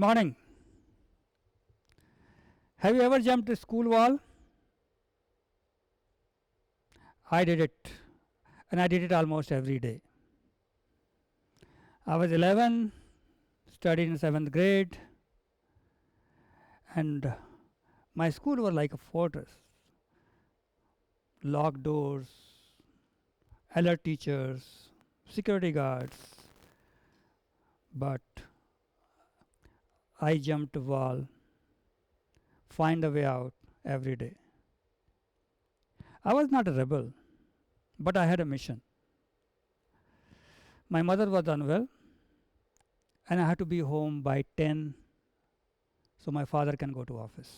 morning. Have you ever jumped a school wall? I did it, and I did it almost every day. I was 11, studied in 7th grade, and my school was like a fortress. Locked doors, alert teachers, security guards, but I jumped a wall, find a way out every day. I was not a rebel, but I had a mission. My mother was unwell, and I had to be home by 10 so my father can go to office.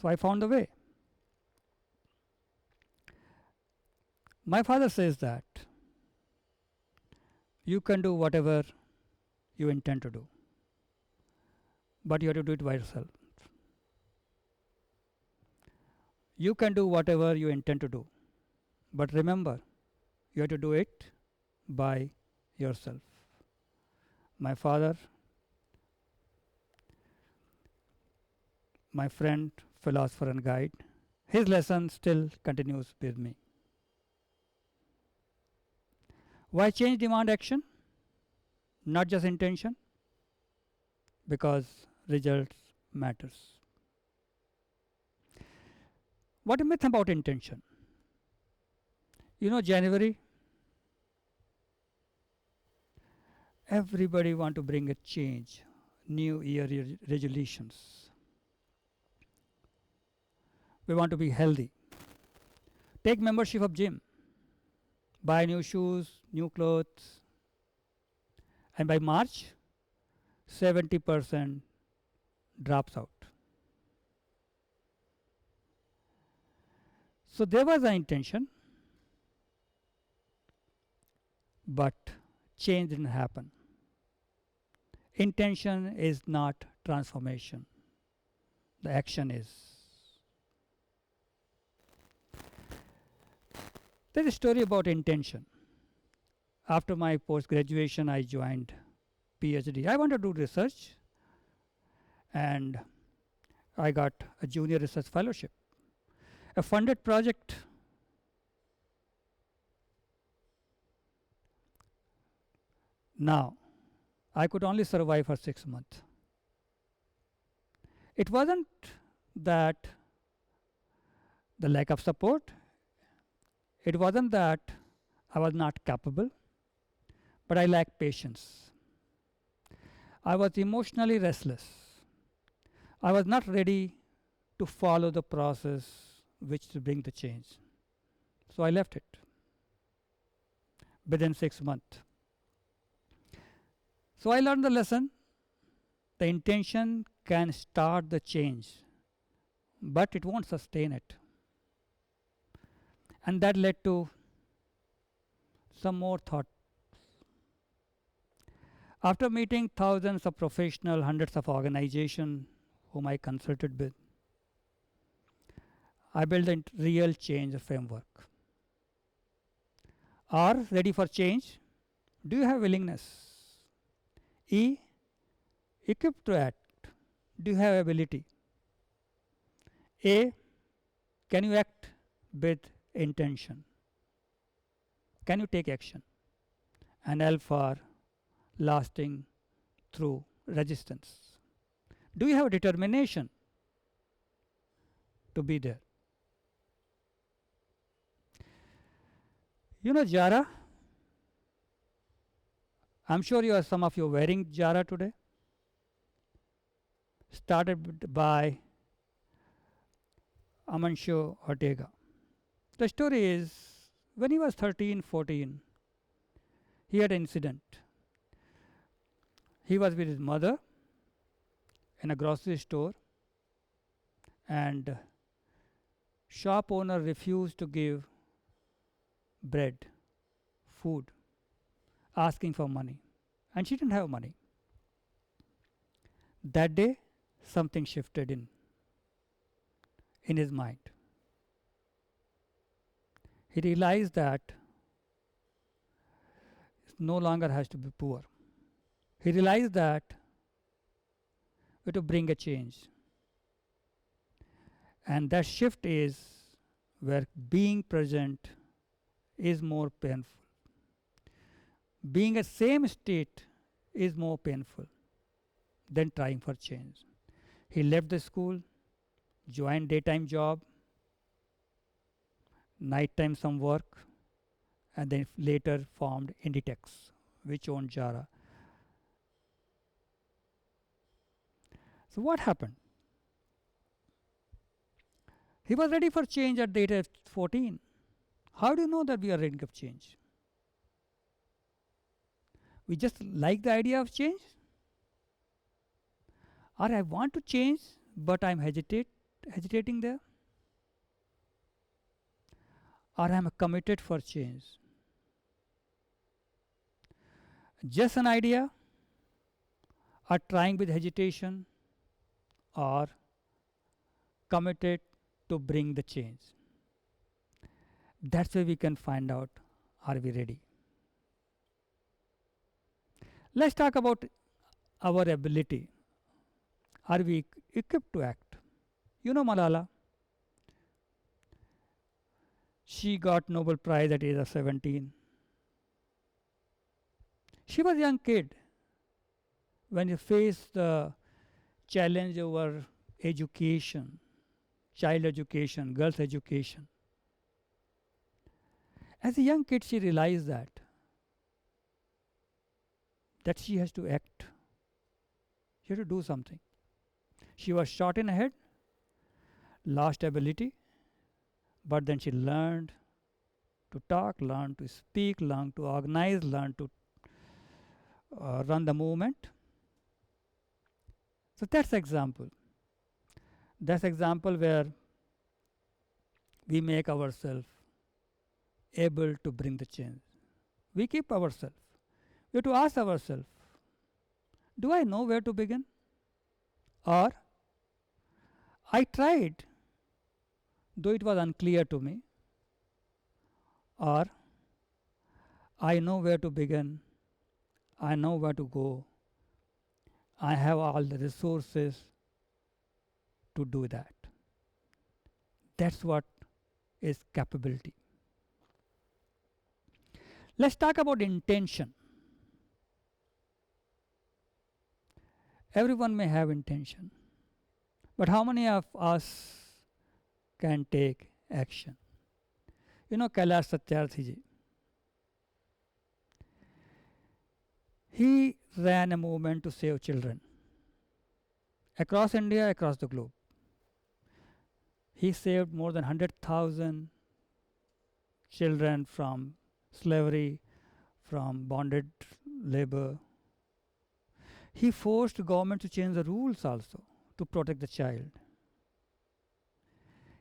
So I found a way. My father says that you can do whatever you intend to do, but you have to do it by yourself. You can do whatever you intend to do, but remember, you have to do it by yourself. My father, my friend, philosopher, and guide, his lesson still continues with me. Why change demand action? Not just intention, because results matters. What a myth about intention. January, everybody want to bring a change, new year resolutions. We want to be healthy. Take membership of gym, buy new shoes, new clothes, and by March, 70% drops out. So there was an intention, but change didn't happen. Intention is not transformation. The action is. There's a story about intention. After my post graduation, I joined PhD. I wanted to do research, and I got a junior research fellowship, a funded project. Now, I could only survive for 6 months. It wasn't that the lack of support, it wasn't that I was not capable, but I lacked patience. I was emotionally restless. I was not ready to follow the process which to bring the change. So I left it within 6 months. So I learned the lesson. The intention can start the change, but it won't sustain it. And that led to some more thought. After meeting thousands of professionals, hundreds of organizations whom I consulted with, I built a real change framework. R, ready for change. Do you have willingness? E, equipped to act. Do you have ability? A, can you act with intention? Can you take action? And L for lasting through resistance. Do you have determination to be there? Jara? I'm sure some of you are wearing Jara today. Started by Amancio Ortega. The story is, when he was 13, 14, he had an incident. He was with his mother in a grocery store, and shop owner refused to give bread, food, asking for money, and she didn't have money. That day, something shifted in his mind. He realized that no longer has to be poor. he realized that we have to bring a change. And that shift is where being present is more painful. Being a same state is more painful than trying for change. He left the school, joined daytime job, nighttime some work, and then later formed Inditex, which owned Zara. So what happened? He was ready for change at the age of 14. How do you know that we are ready for change? We just like the idea of change? Or I want to change, but I'm hesitating there? Or I'm committed for change? Just an idea, or trying with hesitation, or committed to bring the change? That's where we can find out, are we ready? Let's talk about our ability. Are we equipped to act? You know Malala. She got Nobel Prize at age of 17. She was a young kid when you face the challenge over education, child education, girls' education. As a young kid, she realized that she has to act. She has to do something. She was shot in the head, lost ability, but then she learned to talk, learned to speak, learned to organize, learned to run the movement. So that's example. That's example where we make ourselves able to bring the change. We keep ourselves. We have to ask ourselves, do I know where to begin? Or I tried, though it was unclear to me. Or I know where to begin. I know where to go. I have all the resources to do that. That's what is capability. Let's talk about intention. Everyone may have intention, but how many of us can take action? You know Kailash Satyarthi ji. He ran a movement to save children across India, across the globe. He saved more than 100,000 children from slavery, from bonded labor. He forced government to change the rules also to protect the child.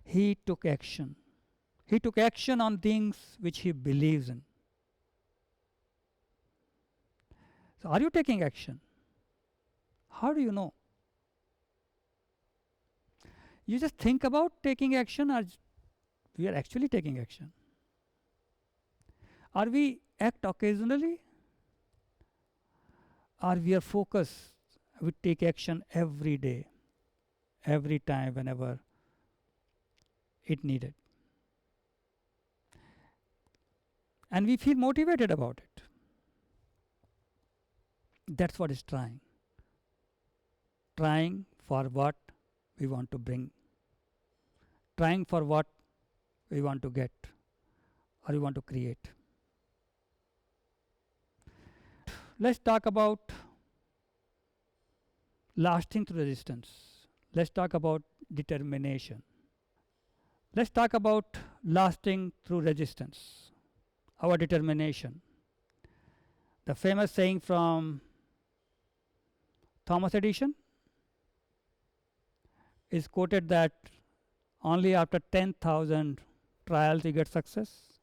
He took action. He took action on things which he believes in. So are you taking action? How do you know? You just think about taking action, or we are actually taking action? Are we act occasionally? Or we are focused, we take action every day, every time, whenever it needed. And we feel motivated about it. That's what is trying. Trying for what we want to bring. Trying for what we want to get or we want to create. Let's talk about lasting through resistance. Let's talk about determination. Let's talk about lasting through resistance, our determination. The famous saying from Thomas Edison is quoted that only after 10,000 trials you get success.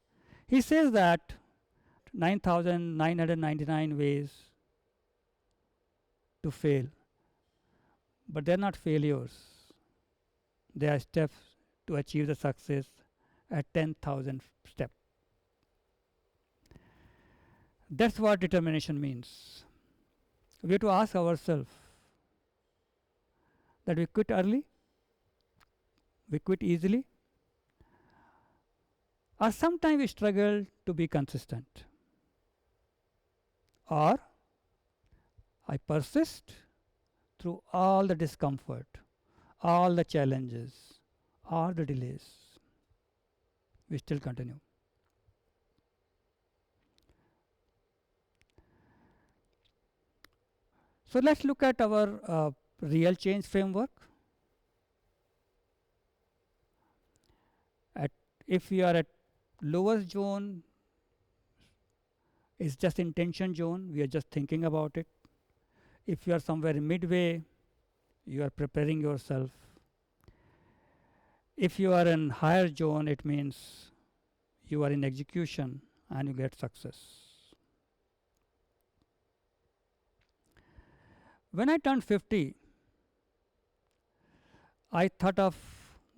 He says that 9,999 ways to fail, but they're not failures. They are steps to achieve the success at 10,000 steps. That's what determination means. We have to ask ourselves that we quit early, we quit easily, or sometimes we struggle to be consistent, or I persist through all the discomfort, all the challenges, all the delays. We still continue. So let's look at our real change framework. At, if we are at lowest zone, it's just intention zone, we are just thinking about it. If you are somewhere midway, you are preparing yourself. If you are in higher zone, it means you are in execution and you get success. When I turned 50, I thought of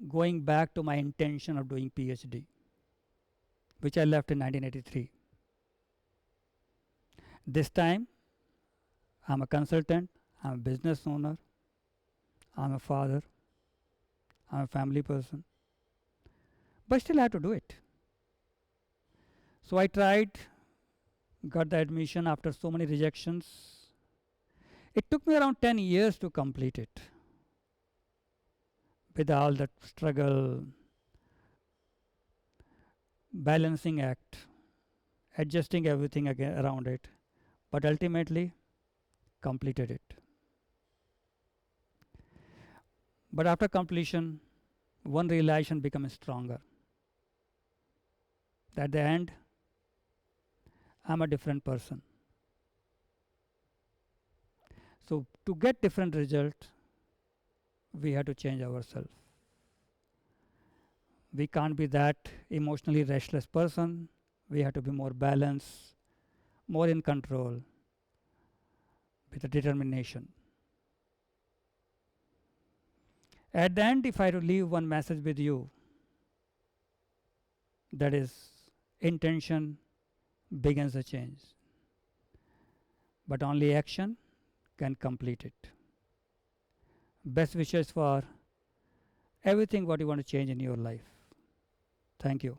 going back to my intention of doing PhD, which I left in 1983. This time, I'm a consultant, I'm a business owner, I'm a father, I'm a family person, but still I have to do it. So I tried, got the admission after so many rejections. It took me around 10 years to complete it, with all that struggle, balancing act, adjusting everything again around it, but ultimately completed it. But after completion, one realization becomes stronger. At the end, I'm a different person. So to get different result, we have to change ourselves. We can't be that emotionally restless person. We have to be more balanced, more in control, with a determination. At the end, if I to leave one message with you, that is, intention begins a change, but only action can complete it. Best wishes for everything what you want to change in your life. Thank you.